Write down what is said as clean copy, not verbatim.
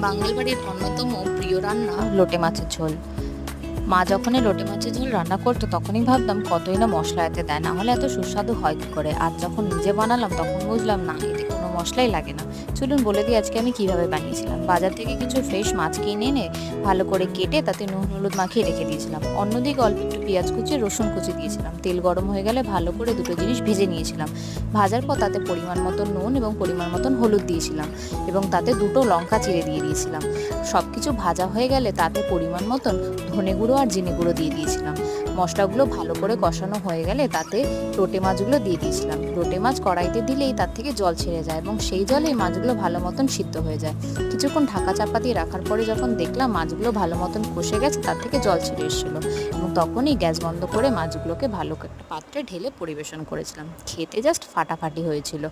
বাঙাল বাড়ির অন্যতম প্রিয় রান্না লোটে মাছের ঝোল। মা যখনই লোটে মাছের ঝোল রান্না করতো তখনই ভাবতাম কতই না মশলা এতে দেয়, না হলে এত সুস্বাদু হয় কি করে। আর যখন নিজে বানালাম তখন বুঝলাম না, এতে কোনো মশলাই লাগে না। চলুন বলে দিই আজকে আমি কিভাবে বানিয়েছিলাম। বাজার থেকে কিছু ফ্রেশ মাছ কিনে এনে ভালো করে কেটে তাতে নুন হলুদ মাখিয়ে রেখে দিয়েছিলাম। অন্যদিকে অল্প একটু পেঁয়াজ কুচি রসুন কুচি দিয়েছিলাম। তেল গরম হয়ে গেলে ভালো করে দুটো জিনিস ভেজে নিয়েছিলাম। ভাজার পর তাতে পরিমাণ মতন নুন এবং পরিমাণ মতন হলুদ দিয়েছিলাম এবং তাতে দুটো লঙ্কা চিড়ে দিয়ে দিয়েছিলাম। সব কিছু ভাজা হয়ে গেলে তাতে পরিমাণ মতন ধনে গুঁড়ো আর জিরে গুঁড়ো দিয়ে দিয়েছিলাম। মশলাগুলো ভালো করে কষানো হয়ে গেলে তাতে লোটে মাছগুলো দিয়ে দিয়েছিলাম। লোটে মাছ কড়াইতে দিলেই তার থেকে জল ছেড়ে যায় এবং সেই জলেই মাছগুলো ভালো মতন সিদ্ধ হয়ে যায়। কিছুক্ষণ ঢাকা চাপা দিয়ে রাখার পরে যখন দেখলাম মাছগুলো ভালো মতন কষে গেছে, তার থেকে জল ছেড়ে এসেছিলো এবং তখনই গ্যাস বন্ধ করে মাছগুলোকে ভালো একটা পাত্রে ঢেলে পরিবেশন করেছিলাম। খেতে জাস্ট ফাটাফাটি হয়েছিল।